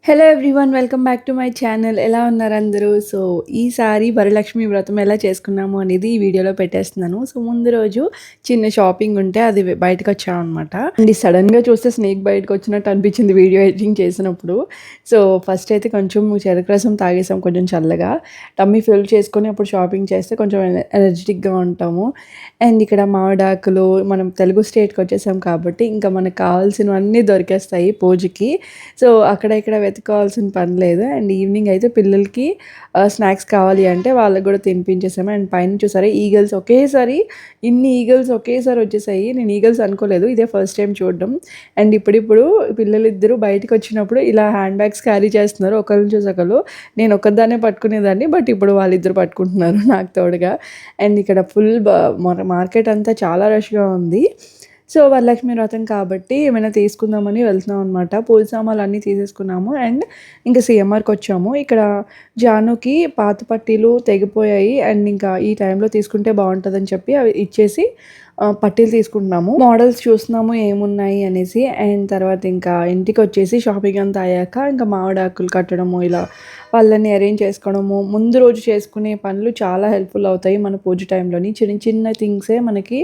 Hello everyone welcome back to my channel. ఎలా ఉన్నారు అందరూ? సో, ఈసారి వరలక్ష్మి వ్రతం ఎలా చేసుకున్నాము అనేది ఈ వీడియోలో పెట్టేస్తున్నాను. సో, ముందు రోజు చిన్న షాపింగ్ ఉంటే అది బయటకొచ్చామనమాట. అండ్ సడన్‌గా చూస్తే స్నేక్ బయటకొచ్చినట్టు అనిపించింది వీడియో ఎడిటింగ్ చేసినప్పుడు. సో, ఫస్ట్ అయితే కొంచెం చెరుకు రసం తాగేసాం కొంచెం చల్లగా. టమ్మీ ఫిల్ చేసుకొని అప్పుడు షాపింగ్ చేస్తే కొంచెం ఎనర్జిటిక్‌గా ఉంటాము. అండ్ ఇక్కడ మామిడాకులు మనం తెలుగు స్టేట్‌కొచ్చేసాం కాబట్టి ఇంకా మనకు కావాల్సినవన్నీ దొరికేస్తాయి పూజకి. సో, అక్కడ ఇక్కడ వెతుక్కోవాల్సిన పని లేదు. అండ్ ఈవినింగ్ అయితే పిల్లలకి స్నాక్స్ కావాలి అంటే వాళ్ళకి గూడా తినిపించేసాము. అండ్ పైన చూసారా ఈగల్స్ ఇన్ని ఈగల్స్ ఒకేసారి వచ్చేసాయి. నేను ఈగల్స్ అనుకోలేదు. ఇదే ఫస్ట్ టైం చూడడం. అండ్ ఇప్పుడిప్పుడు పిల్లలిద్దరూ బయటికొచ్చినప్పుడు ఇలా హ్యాండ్ బ్యాగ్స్ క్యారీ చేస్తున్నారు. ఒకళ్ళని చూసి ఒకళ్ళు. నేను ఒక్కదాన్నే పట్టుకునేదాన్ని. బట్ ఇప్పుడు వాళ్ళిద్దరు పట్టుకుంటున్నారు నాకు తోడుగా. అండ్ ఇక్కడ ఫుల్ మార్కెట్ అంతా చాలా రష్‌గా ఉంది. సో, వరలక్ష్మి వ్రతం కాబట్టి ఏమైనా తీసుకుందామని వెళ్తున్నాం అనమాట. పూజ సామాన్లన్నీ తీసేసుకున్నాము. అండ్ ఇంకా సీఎంఆర్‌కొచ్చాము. ఇక్కడ జానుకి పాత పట్టీలు తెగిపోయాయి. అండ్ ఇంకా ఈ టైంలో తీసుకుంటే బావుంటదని చెప్పి అవి ఇచ్చేసి పట్టీలు తీసుకుంటున్నాము. మోడల్స్ చూస్తున్నాము ఏమున్నాయి అనేసి. అండ్ తర్వాత ఇంకా ఇంటికొచ్చేసి షాపింగ్ అంతా అయ్యాక ఇంకా మామిడాకులు కట్టడము, ఇలా వాళ్ళని అరేంజ్ చేసుకోవడము. ముందు రోజు చేసుకునే పనులు చాలా హెల్ప్‌ఫుల్ అవుతాయి మన పూజ టైంలోని. చిన్న చిన్న థింగ్సే మనకి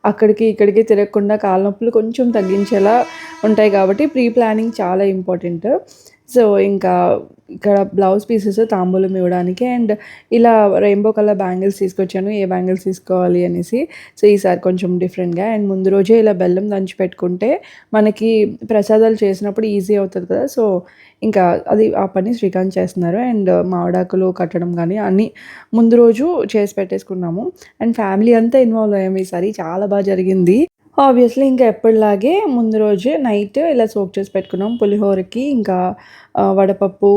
అక్కడికి ఇక్కడికి తిరగకుండా కాళ్ళ నొప్పులు కొంచెం తగ్గించేలా ఉంటాయి కాబట్టి ప్రీ ప్లానింగ్ చాలా ఇంపార్టెంట్. సో, ఇంకా ఇక్కడ బ్లౌజ్ పీసెస్ తాంబూలం ఇవ్వడానికి అండ్ ఇలా రెయిన్బో కలర్ బ్యాంగిల్స్ తీసుకొచ్చాను. ఏ బ్యాంగిల్స్ తీసుకోవాలి అనేసి. సో, ఈసారి కొంచెం డిఫరెంట్‌గా అండ్ ముందు రోజే ఇలా బెల్లం దంచి పెట్టుకుంటే మనకి ప్రసాదాలు చేసినప్పుడు ఈజీ అవుతది కదా! సో, ఇంకా ఆ పని శ్రీకాంత్ చేస్తున్నారు. అండ్ మామిడాకులు కట్టడం గానీ అన్నీ ముందు రోజు చేసి పెట్టేసుకున్నాము. అండ్ ఫ్యామిలీ అంతా ఇన్వాల్వ్ అయ్యాము ఈసారి. చాలా జరిగింది. ఆబ్వియస్లీ ఇంకా ఎప్పటిలాగే ముందు రోజే నైట్ ఇలా సోక్ చేసి పెట్టుకున్నాం. పులిహోరకి ఇంకా వడపప్పు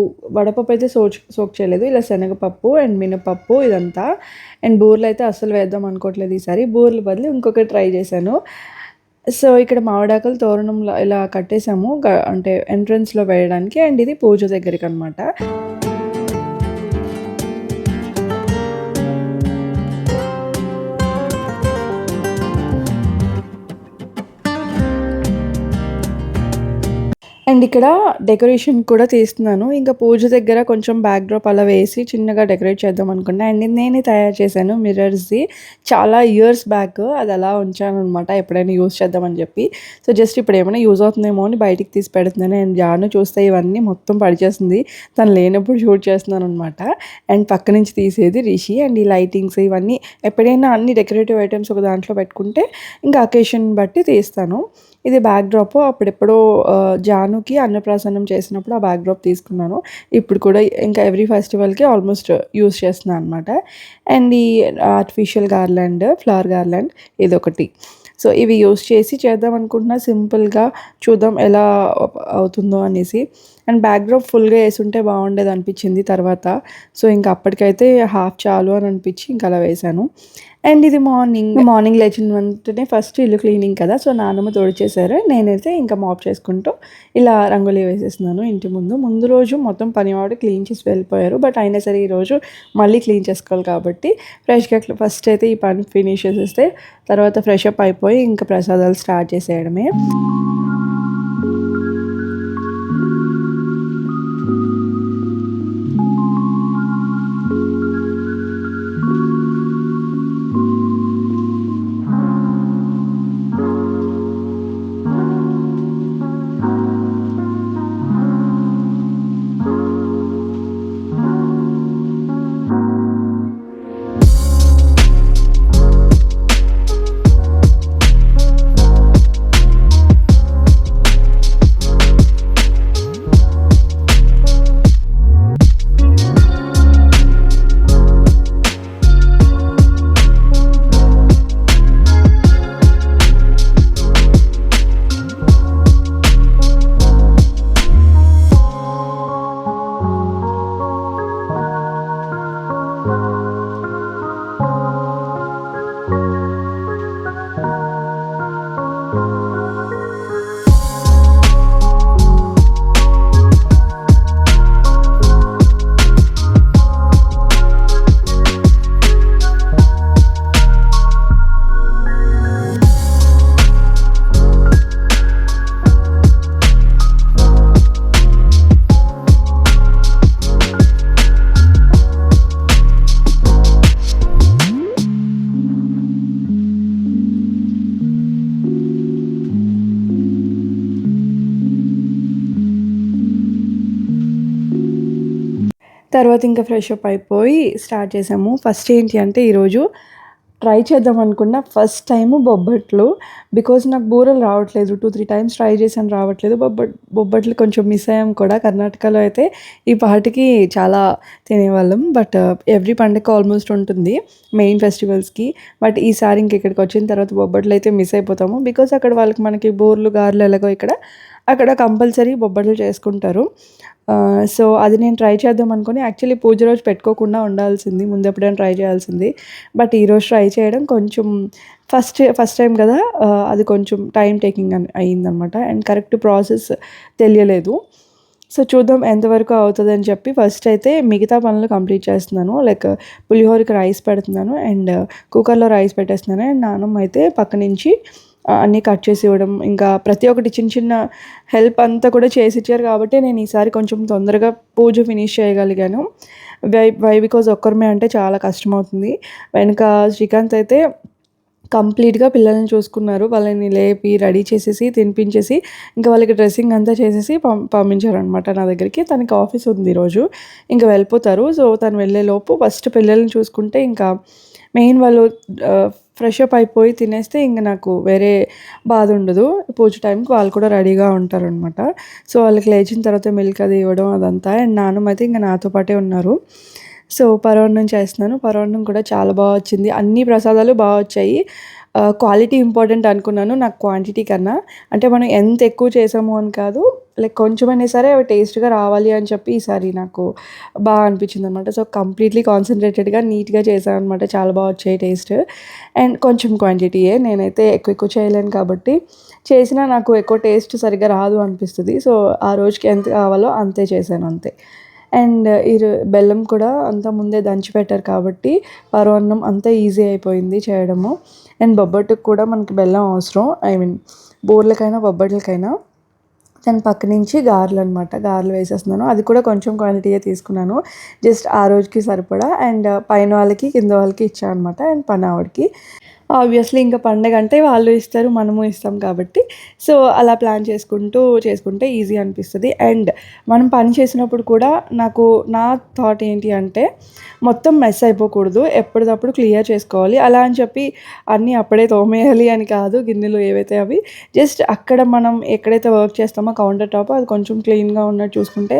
అయితే సోక్ చేయలేదు. ఇలా శనగపప్పు అండ్ మినపప్పు ఇదంతా. అండ్ బూరెలైతే అస్సలు వేద్దాం అనుకోవట్లేదు ఈసారి. బూరెల బదులు ఇంకొకటి ట్రై చేశాను. సో, ఇక్కడ మామిడాకులు తోరణంలో ఇలా కట్టేసాము. అంటే ఎంట్రన్స్‌లో వేయడానికి. అండ్ ఇది పూజ దగ్గరికనమాట. అండ్ ఇక్కడ డెకరేషన్ కూడా తీస్తున్నాను. ఇంకా పూజ దగ్గర కొంచెం బ్యాక్‌డ్రాప్ అలా వేసి చిన్నగా డెకరేట్ చేద్దాం అనుకున్నా. అండ్ నేనే తయారు చేశాను మిర్రర్స్‌ది. చాలా ఇయర్స్ బ్యాక్ అది అలా ఉంచాననమాట. ఎప్పుడైనా యూజ్ చేద్దామని చెప్పి. సో, జస్ట్ ఇప్పుడు ఏమైనా యూజ్ అవుతుందేమో అని బయటికి తీసి పెడుతున్నాను. అండ్ జాను చూస్తే ఇవన్నీ మొత్తం పడిచేస్తుంది. తను లేనప్పుడు షూట్ చేస్తున్నాననమాట. అండ్ పక్క నుంచి తీసేది రిషి. అండ్ ఈ లైటింగ్స్ ఇవన్నీ ఎప్పుడైనా అన్ని డెకరేటివ్ ఐటెమ్స్ ఒక దాంట్లో పెట్టుకుంటే ఇంకా అకేషన్ బట్టి తీస్తాను. ఇది బ్యాక్‌డ్రాప్ అప్పుడెప్పుడో జానుకి అన్నప్రాసన్నం చేసినప్పుడు ఆ బ్యాక్‌డ్రాప్ తీసుకున్నాను. ఇప్పుడు కూడా ఇంకా ఎవ్రీ ఫెస్టివల్‌కి ఆల్మోస్ట్ యూజ్ చేస్తున్నా అనమాట. అండ్ ఈ ఆర్టిఫిషియల్ గార్లాండ్, ఫ్లవర్ గార్లాండ్ ఇదొకటి. సో, ఇవి యూజ్ చేసి చేద్దాం అనుకుంటున్నా సింపుల్‌గా. చూద్దాం ఎలా అవుతుందో అనేసి. అండ్ బ్యాక్‌డ్రాప్ ఫుల్‌గా యేసుంటే బాగుండేదనిపించింది తర్వాత. సో, ఇంక అప్పటికైతే హాఫ్ చాలు అని అనిపించి ఇంక అలా వేశాను. అండ్ ఇది మార్నింగ్ లేచిన వెంటనే ఫస్ట్ ఇల్లు క్లీనింగ్ కదా! సో, నాన్నమ్మ తుడిచేశారు. నేనైతే ఇంకా మాప్ చేసుకుంటూ ఇలా రంగోలి వేసేస్తున్నాను ఇంటి ముందు. ముందు రోజు మొత్తం పనివాడు క్లీన్ చేసి వెళ్ళిపోయారు. బట్ అయినా సరే ఈరోజు మళ్ళీ క్లీన్ చేసుకోవాలి కాబట్టి ఫ్రెష్‌గా ఫస్ట్ అయితే ఈ పని ఫినిష్ చేసేస్తే తర్వాత ఫ్రెష్ అప్ అయిపోయి ఇంకా ప్రసాదాలు స్టార్ట్ చేసేయడమే. తర్వాత ఇంకా ఫ్రెష్ అప్ అయిపోయి స్టార్ట్ చేసాము. ఫస్ట్ ఏంటి అంటే ఈరోజు ట్రై చేద్దాం అనుకున్న ఫస్ట్ టైము బొబ్బట్లు. బికాజ్ నాకు బూరెలు రావట్లేదు. 2, 3 టైమ్స్ ట్రై చేశాను రావట్లేదు. బొబ్బట్లు కొంచెం మిస్ అయ్యాం కూడా. కర్ణాటకలో అయితే ఈ పాటికి చాలా తినేవాళ్ళం. బట్ ఎవ్రీ పండగ ఆల్మోస్ట్ ఉంటుంది మెయిన్ ఫెస్టివల్స్‌కి. బట్ ఈసారి ఇంక ఇక్కడికి వచ్చిన తర్వాత బొబ్బట్లు అయితే మిస్ అయిపోతాము. బికాజ్ అక్కడ వాళ్ళకి మనకి బూరెలు, గారెలు ఎలాగో అక్కడ కంపల్సరీ బొబ్బట్లు చేసుకుంటారు. సో, అది నేను ట్రై చేద్దాం అనుకోని యాక్చువల్లీ పూజ రోజు పెట్టుకోకుండా ఉండాల్సింది. ముందెప్పుడైనా ట్రై చేయాల్సింది. బట్ ఈరోజు ట్రై చేయడం కొంచెం ఫస్ట్ టైం కదా! అది కొంచెం టైమ్ టేకింగ్ అయిందనమాట. అండ్ కరెక్ట్ ప్రాసెస్ తెలియలేదు. సో, చూద్దాం ఎంతవరకు అవుతదని చెప్పి ఫస్ట్ అయితే మిగతా పనులు కంప్లీట్ చేస్తున్నాను. లైక్ పులిహోరకి రైస్ పెడుతున్నాను అండ్ కుక్కర్‌లో రైస్ పెట్టేస్తున్నాను. అండ్ నానమ్మ అయితే పక్క నుంచి అన్నీ కట్ చేసి ఇవ్వడం, ఇంకా ప్రతి ఒక్కటి చిన్న చిన్న హెల్ప్ అంతా కూడా చేసిచ్చారు కాబట్టి నేను ఈసారి కొంచెం తొందరగా పూజ ఫినిష్ చేయగలిగాను. బికాజ్ ఒక్కరమే అంటే చాలా కష్టమవుతుంది. వెనక శ్రీకాంత్ అయితే కంప్లీట్‌గా పిల్లల్ని చూసుకున్నారు. వాళ్ళని లేపి, రెడీ చేసేసి, తినిపించేసి, ఇంకా వాళ్ళకి డ్రెస్సింగ్ అంతా చేసేసి పంపించారనమాట నా దగ్గరికి. తనకి ఆఫీస్ ఉంది ఈరోజు. ఇంక వెళ్ళిపోతారు. సో, తను వెళ్ళేలోపు ఫస్ట్ పిల్లల్ని చూసుకుంటే ఇంకా మెయిన్ వాళ్ళు ఫ్రెష్ అప్ అయిపోయి తినేస్తే ఇంక నాకు వేరే బాధ ఉండదు. పూజ టైంకి వాళ్ళు కూడా రెడీగా ఉంటారనమాట. సో, వాళ్ళకి లేచిన తర్వాత మిల్క్ అది ఇవ్వడం అదంతా. అండ్ నాన్నమ్మ అయితే ఇంక నాతో పాటే ఉన్నారు. సో, పరమాన్నం చేస్తున్నాను. పరమాన్నం కూడా చాలా బా వచ్చింది. అన్ని ప్రసాదాలు బా వచ్చాయి. క్వాలిటీ ఇంపార్టెంట్ అనుకున్నాను నాకు క్వాంటిటీ కన్నా. అంటే మనం ఎంత ఎక్కువ చేసాము అని కాదు. లైక్ కొంచెమైనా సరే అవి టేస్ట్‌గా రావాలి అని చెప్పి ఈసారి నాకు అనిపించిందనమాట. సో, కంప్లీట్‌లీ కాన్సంట్రేటెడ్‌గా నీట్‌గా చేశాననమాట. చాలా బా వచ్చాయి టేస్ట్. అండ్ కొంచెం క్వాంటిటీయే. నేనైతే ఎక్కువ చేయలేను కాబట్టి చేసినా నాకు ఎక్కువ టేస్ట్ సరిగ్గా రాదు అనిపిస్తది. సో, ఆ రోజుకి ఎంత కావాలో అంతే చేశాను అంతే. అండ్ బెల్లం కూడా అంతా ముందే దంచి పెట్టారు కాబట్టి పరమాన్నం అంతా ఈజీ అయిపోయింది చేయడము. అండ్ బొబ్బట్టుకి కూడా మనకి బెల్లం అవసరం. ఐ మీన్ బూరెలకైనా, బొబ్బట్లకైనా. దాని పక్క నుంచి గారెలనమాట. గారెలు వేసేస్తున్నాను. అది కూడా కొంచెం క్వాంటిటీయే తీసుకున్నాను. జస్ట్ ఆ రోజుకి సరిపడా. అండ్ పైన వాళ్ళకి, కింద వాళ్ళకి ఇచ్చా అనమాట. అండ్ పనావిడకి. ఆబ్వియస్లీ ఇంకా పండగ అంటే వాళ్ళు ఇస్తారు, మనము ఇస్తాం కాబట్టి సో, అలా ప్లాన్ చేసుకుంటే ఈజీ అనిపిస్తది. అండ్ మనం పని చేసినప్పుడు కూడా నా థాట్ ఏంటి అంటే మొత్తం మెస్ అయిపోకూడదు. ఎప్పటిదప్పుడు క్లియర్ చేసుకోవాలి. అలా అని చెప్పి అన్నీ అప్పుడే తోమేయాలి అని కాదు. గిన్నెలు ఏవైతే అవి జస్ట్ అక్కడ మనం ఎక్కడైతే వర్క్ చేస్తామో కౌంటర్ టాప్ అది కొంచెం క్లీన్‌గా ఉన్నట్టు చూసుకుంటే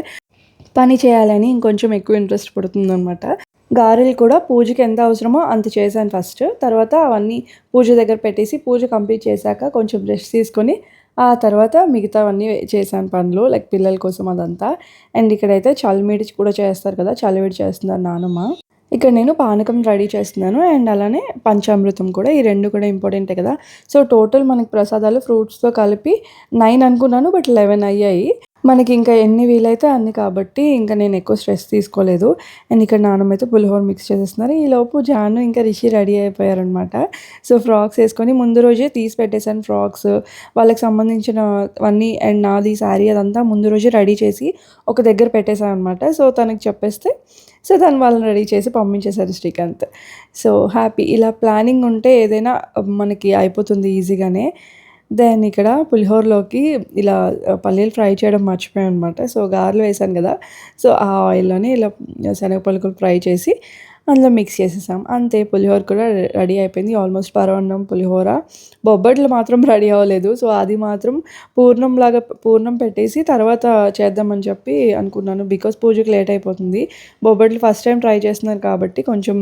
పని చేయాలని ఇంకొంచెం ఎక్కువ ఇంట్రెస్ట్ పుడుతుందనమాట. గారెలు కూడా పూజకి ఎంత అవసరమో అంత చేశాను ఫస్ట్. తర్వాత అవన్నీ పూజ దగ్గర పెట్టేసి పూజ కంప్లీట్ చేశాక కొంచెం రెస్ట్ తీసుకొని ఆ తర్వాత మిగతావన్నీ చేశాను పనులు. లైక్ పిల్లల కోసం అదంతా. అండ్ ఇక్కడైతే చలిమిడి కూడా చేస్తారు కదా! చలివిడి చేస్తున్నారు నానమ్మ. ఇక్కడ నేను పానకం రెడీ చేస్తున్నాను. అండ్ అలానే పంచామృతం కూడా. ఈ 2 కూడా ఇంపార్టెంటే కదా! సో, టోటల్ మనకి ప్రసాదాలు ఫ్రూట్స్‌తో కలిపి 9 అనుకున్నాను. బట్ 11 అయ్యాయి. మనకి ఇంకా ఎన్ని వీలైతే అన్ని కాబట్టి ఇంకా నేను ఎక్కువ స్ట్రెస్ తీసుకోలేదు. అండ్ ఇక్కడ నాన్నమ్మ అయితే పులిహోర మిక్స్ చేసేస్తున్నారు. ఈలోపు జాను ఇంకా రిషి రెడీ అయిపోయారనమాట. సో, ఫ్రాక్స్ వేసుకొని ముందు రోజే తీసి పెట్టేసాను ఫ్రాక్స్. వాళ్ళకి సంబంధించినవన్నీ అండ్ నాది శారీ అదంతా ముందు రోజే రెడీ చేసి ఒక దగ్గర పెట్టేసాను అనమాట. సో, తనకి చెప్పేస్తే సో, తను వాళ్ళని రెడీ చేసి పంపించేశారు శ్రీకాంత్. So, happy. ఇలా ప్లానింగ్ ఉంటే ఏదైనా మనకి అయిపోతుంది ఈజీగానే. దెన్ ఇక్కడ పులిహోరలోకి ఇలా పల్లీలు ఫ్రై చేయడం మర్చిపోయాననమాట. సో, గారెలు వేశాను కదా! సో, ఆ ఆయిల్‌లోనే ఇలా శనగ పలుకులు ఫ్రై చేసి అందులో మిక్స్ చేసేసాం. అంతే పులిహోర కూడా రెడీ అయిపోయింది. ఆల్మోస్ట్ పరమాన్నం, పులిహోర, బొబ్బట్లు మాత్రం రెడీ అవ్వలేదు. సో, అది మాత్రం పూర్ణం పెట్టేసి తర్వాత చేద్దామని చెప్పి అనుకున్నాను. బికాజ్ పూజకి లేట్ అయిపోతుంది. బొబ్బట్లు ఫస్ట్ టైం ట్రై చేస్తున్నారు కాబట్టి కొంచెం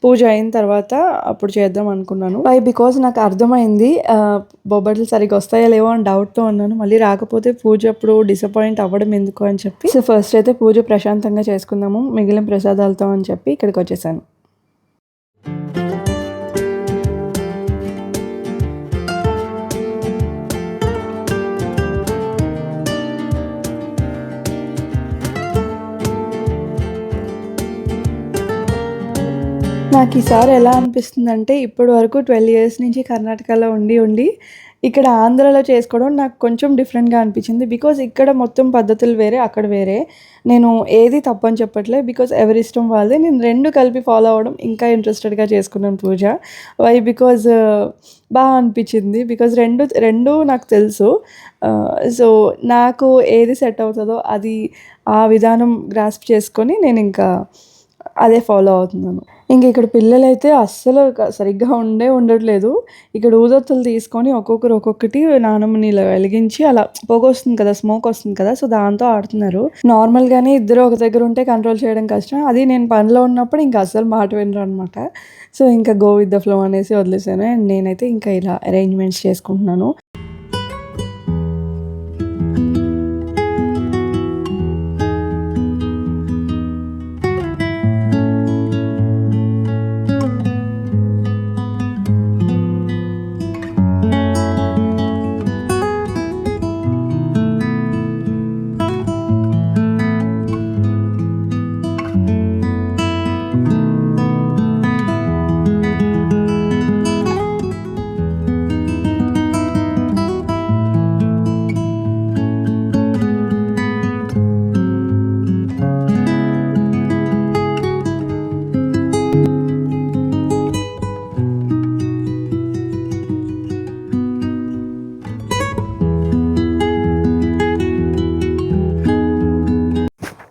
పూజ అయిన తర్వాత అప్పుడు చేద్దాం అనుకున్నాను. బికాజ్ నాకు అర్థమైంది బొబ్బట్లు సరిగ్గా వస్తాయో లేవో అని డౌట్‌తో ఉన్నాను. మళ్ళీ రాకపోతే పూజ అప్పుడు డిసప్పాయింట్ అవ్వడం ఎందుకు అని చెప్పి సో, ఫస్ట్ అయితే పూజ ప్రశాంతంగా చేసుకుందాము మిగిలిన ప్రసాదాలతో అని చెప్పి ఇక్కడికి వచ్చేసాను. నాకు ఈసారి ఎలా అనిపిస్తుందంటే ఇప్పటి వరకు 12 ఇయర్స్ నుంచి కర్ణాటకలో ఉండి ఇక్కడ ఆంధ్రాలో చేసుకోవడం నాకు కొంచెం డిఫరెంట్‌గా అనిపించింది. బికాజ్ ఇక్కడ మొత్తం పద్ధతులు వేరే, అక్కడ వేరే. నేను ఏది తప్పని చెప్పట్లే. బికాజ్ ఎవరి ఇష్టం వాళ్ళది. నేను 2 కలిపి ఫాలో అవ్వడం ఇంకా ఇంట్రెస్టెడ్‌గా చేసుకున్నాను పూజ. బికాజ్ అనిపించింది. బికాజ్ 2 నాకు తెలుసు. సో, నాకు ఏది సెట్ అవుతదో అది ఆ విధానం గ్రాస్ప్ చేసుకొని నేనింకా అదే ఫాలో అవుతున్నాను. ఇక్కడ పిల్లలైతే అస్సలు సరిగ్గా ఉండట్లేదు. ఇక్కడ ఊదొత్తులు తీసుకొని ఒక్కొక్కరు ఒక్కొక్కటి నానమ్మని ఇలా వెలిగించి అలా పొగొస్తుంది కదా! స్మోక్ వస్తుంది కదా! సో, దాంతో ఆడుతున్నారు. నార్మల్‌గానే ఇద్దరు ఒక దగ్గర ఉంటే కంట్రోల్ చేయడం కష్టం. అది నేను పనిలో ఉన్నప్పుడు ఇంక అస్సలు మాట వినరనమాట. సో, ఇంకా గో విత్ ద ఫ్లో అనేసి వదిలేసాను. అండ్ నేనైతే ఇంకా ఇలా అరేంజ్‌మెంట్స్ చేసుకుంటున్నాను.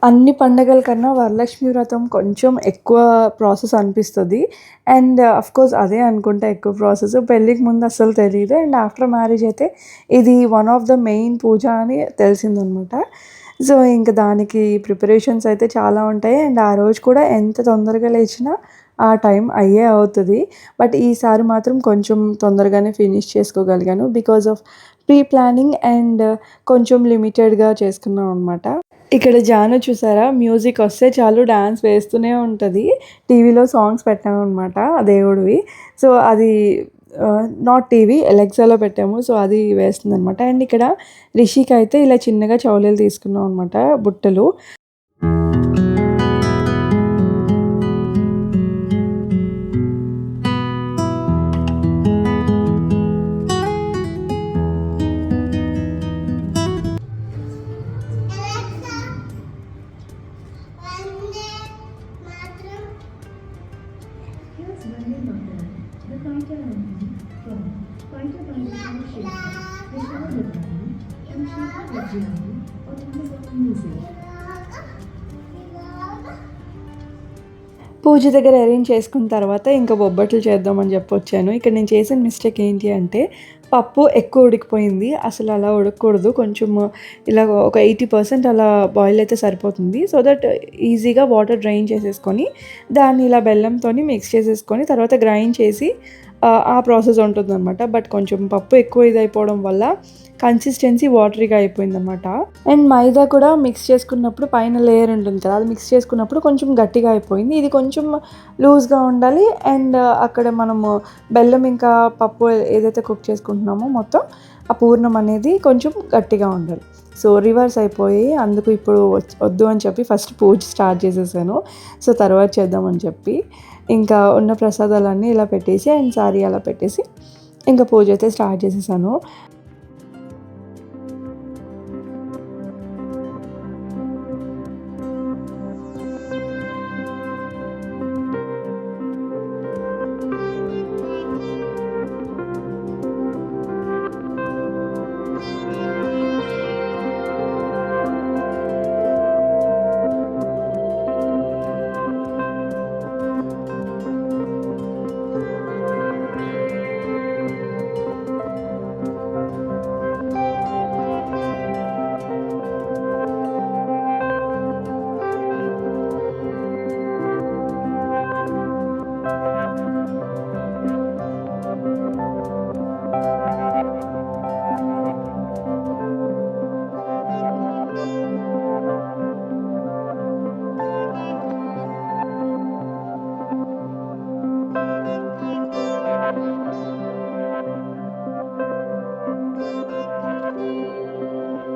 అన్ని పండగల కన్నా వరలక్ష్మి వ్రతం కొంచెం ఎక్కువ ప్రాసెస్ అనిపిస్తది. అండ్ ఆఫ్‌కోర్స్ అదే అనుకుంటా ఎక్కువ ప్రాసెస్. పెళ్ళికి ముందు అస్సలు తెలీదు. అండ్ ఆఫ్టర్ మ్యారేజ్ అయితే ఇది వన్ ఆఫ్ ద మెయిన్ పూజ అని తెలిసిందనమాట. సో, ఇంక దానికి ప్రిపరేషన్స్ అయితే చాలా ఉంటాయి. అండ్ ఆ రోజు కూడా ఎంత తొందరగా లేచినా ఆ టైం అయ్యే అవుతది. బట్ ఈసారి మాత్రం కొంచెం తొందరగానే ఫినిష్ చేసుకోగలిగాను. Because of pre planning and కొంచెం లిమిటెడ్‌గా చేసుకున్నాం అనమాట. ఇక్కడ జాను చూసారా? మ్యూజిక్ వస్తే చాలు డాన్స్ వేస్తూనే ఉంటది. టీవీలో సాంగ్స్ పెట్టామనమాట దేవుడివి. సో, అది నాట్ టీవీ ఎలెక్సాలో పెట్టాము. సో, అది వేస్తుందనమాట. అండ్ ఇక్కడ రిషికైతే ఇలా చిన్నగా చౌలీలు తీసుకున్నాం అనమాట బుట్టలు. పూజ దగ్గర అరేంజ్ చేసుకున్న తర్వాత ఇంకా బొబ్బట్లు చేద్దామని చెప్పొచ్చాను. ఇక్కడ నేను చేసిన మిస్టేక్ ఏంటి అంటే పప్పు ఎక్కువ ఉడికిపోయింది. అసలు అలా ఉడకకూడదు. కొంచెం ఇలా ఒక 80% అలా బాయిల్ అయితే సరిపోతుంది. సో దట్ ఈజీగా వాటర్ డ్రైన్ చేసేసుకొని దాన్ని ఇలా బెల్లంతోని మిక్స్ చేసేసుకొని తర్వాత గ్రైండ్ చేసి ఆ ప్రాసెస్ ఉంటుందన్నమాట. బట్ కొంచెం పప్పు ఎక్కువ ఇదైపోవడం వల్ల కన్సిస్టెన్సీ వాటరీగా అయిపోయిందనమాట. అండ్ మైదా కూడా మిక్స్ చేసుకున్నప్పుడు పైన లేయర్ ఉంటుంది కదా! అది మిక్స్ చేసుకున్నప్పుడు కొంచెం గట్టిగా అయిపోయింది. ఇది కొంచెం లూజ్‌గా ఉండాలి. అండ్ అక్కడ మనము బెల్లం ఇంకా పప్పు ఏదైతే కుక్ చేసుకుంటున్నామో మొత్తం ఆ పూర్ణం అనేది కొంచెం గట్టిగా ఉండాలి. సో, రివర్స్ అయిపోయి అందుకు ఇప్పుడు వద్దు అని చెప్పి ఫస్ట్ పూజ స్టార్ట్ చేసేసాను. సో, తర్వాత చేద్దామని చెప్పి ఇంకా ఉన్న ప్రసాదాలన్నీ ఇలా పెట్టేసి అండ్ సారీ అలా పెట్టేసి ఇంకా పూజ అయితే స్టార్ట్ చేసేసాను.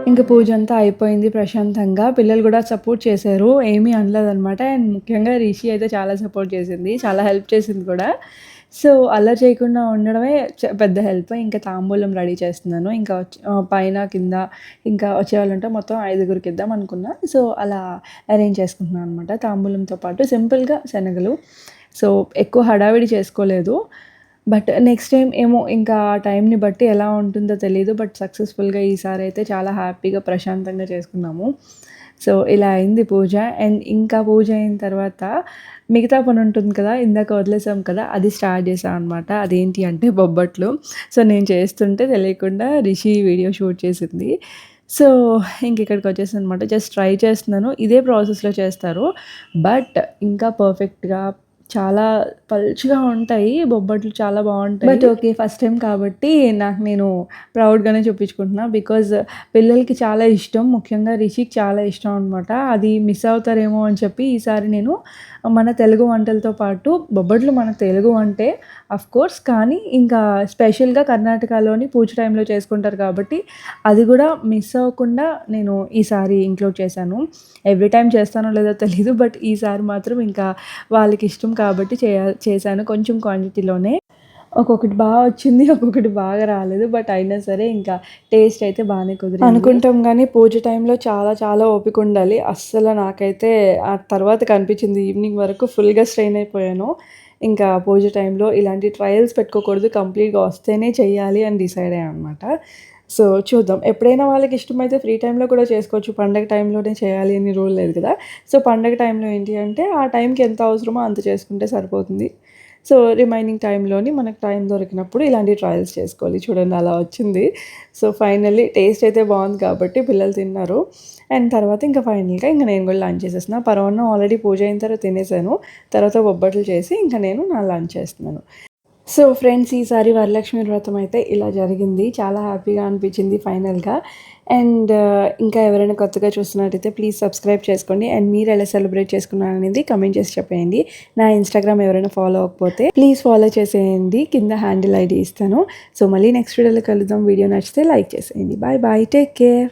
ఇంక పూజ అంతా అయిపోయింది ప్రశాంతంగా. పిల్లలు కూడా సపోర్ట్ చేశారు. ఏమీ అనలేదనమాట. అండ్ ముఖ్యంగా రిషి అయితే చాలా సపోర్ట్ చేసింది. చాలా హెల్ప్ చేసింది కూడా. సో, అల్లరి చేయకుండా ఉండడమే పెద్ద హెల్ప్. ఇంకా తాంబూలం రెడీ చేస్తున్నాను. ఇంకా పైన, కింద ఇంకా వచ్చేవాళ్ళుంటే మొత్తం 5గురికి ఇద్దాం అనుకున్నా. సో, అలా అరేంజ్ చేసుకుంటున్నాను అనమాట. తాంబూలంతో పాటు సింపుల్‌గా శనగలు. సో, ఎక్కువ హడావిడి చేసుకోలేదు. బట్ నెక్స్ట్ టైమ్ ఏమో ఇంకా ఆ టైంని బట్టి ఎలా ఉంటుందో తెలీదు. బట్ సక్సెస్‌ఫుల్‌గా ఈసారైతే చాలా హ్యాపీగా, ప్రశాంతంగా చేసుకున్నాము. సో, ఇలా అయింది పూజ. అండ్ ఇంకా పూజ అయిన తర్వాత మిగతా పని ఉంటుంది కదా! ఇందాక వదిలేసాం కదా! అది స్టార్ట్ చేశాం అనమాట. అదేంటి అంటే బొబ్బట్లు. సో, నేను చేస్తుంటే తెలియకుండా రిషి వీడియో షూట్ చేసింది. సో, ఇంకిక్కడికొచ్చేసాననమాట. జస్ట్ ట్రై చేస్తున్నాను. ఇదే ప్రాసెస్‌లో చేస్తారు. బట్ ఇంకా పర్ఫెక్ట్‌గా చాలా పల్చగా ఉంటాయి. బొబ్బట్లు చాలా బావుంటాయి. But okay. ఫస్ట్ టైమ్ కాబట్టి నేను ప్రౌడ్‌గానే చూపించుకుంటున్నా. బికాజ్ పిల్లలకి చాలా ఇష్టం. ముఖ్యంగా రిషికి చాలా ఇష్టం అనమాట. అది మిస్ అవుతారేమో అని చెప్పి ఈసారి నేను మన తెలుగు వంటలతో పాటు బొబ్బట్లు మన తెలుగు వంటే అఫ్‌కోర్స్. కానీ ఇంకా స్పెషల్‌గా కర్ణాటకలోని పూజ టైంలో చేసుకుంటారు కాబట్టి అది కూడా మిస్ అవ్వకుండా నేను ఈసారి ఇంక్లూడ్ చేశాను. ఎవ్రీ టైమ్ చేస్తానో లేదో తెలీదు. బట్ ఈసారి మాత్రం ఇంకా వాళ్ళకి ఇష్టం కాబట్టి చేశాను కొంచెం క్వాంటిటీలోనే. ఒక్కొక్కటి వచ్చింది. ఒక్కొక్కటి బాగా రాలేదు. బట్ అయినా సరే ఇంకా టేస్ట్ అయితే బాగానే కుదిరింది. అనుకుంటాం కానీ పూజ టైంలో చాలా చాలా ఓపిక ఉండాలి. అస్సలు నాకైతే ఆ తర్వాత కనిపించింది ఈవినింగ్ వరకు ఫుల్‌గా స్ట్రెయిన్ అయిపోయాను. ఇంకా పూజ టైంలో ఇలాంటి ట్రయల్స్ పెట్టుకోకూడదు. కంప్లీట్‌గా వస్తేనే చెయ్యాలి అని డిసైడ్ అయ్యాను అనమాట. సో, చూద్దాం. ఎప్పుడైనా వాళ్ళకి ఇష్టమైతే ఫ్రీ టైంలో కూడా చేసుకోవచ్చు. పండగ టైంలోనే చేయాలి అని రూల్ లేదు కదా! సో, పండగ టైంలో ఏంటి అంటే ఆ టైంకి ఎంత అవసరమో అంత చేసుకుంటే సరిపోతుంది. సో, రిమైనింగ్ టైంలోని మనకు టైం దొరికినప్పుడు ఇలాంటి ట్రయల్స్ చేసుకోవాలి. చూడండి అలా వచ్చింది. సో, ఫైనల్లీ టేస్ట్ అయితే బాగుంది కాబట్టి పిల్లలు తిన్నారు. అండ్ తర్వాత ఇంకా ఫైనల్‌గా నేను కూడా లంచ్ చేసేస్తున్నా. పరమాన్నం ఆల్రెడీ పూజ అయిన తర్వాత తినేసాను. తర్వాత బొబ్బట్లు చేసి ఇంకా నేను నా లంచ్ చేస్తున్నాను. సో, ఫ్రెండ్స్ ఈసారి వరలక్ష్మి వ్రతం అయితే ఇలా జరిగింది. చాలా హ్యాపీగా అనిపించింది ఫైనల్‌గా. అండ్ ఇంకా ఎవరైనా కొత్తగా చూస్తున్నట్టయితే ప్లీజ్ సబ్స్క్రైబ్ చేసుకోండి. అండ్ మీరు ఎలా సెలబ్రేట్ చేసుకున్నారనేది కమెంట్ చేసి చెప్పేయండి. నా ఇన్‌స్టాగ్రామ్ ఎవరైనా ఫాలో అవ్వకపోతే ప్లీజ్ ఫాలో చేసేయండి. కింద హ్యాండిల్ ఐడీ ఇస్తాను. సో, మళ్ళీ నెక్స్ట్ వీడియోలో కలుద్దాం. వీడియో నచ్చితే లైక్ చేసేయండి. Bye bye. Take care.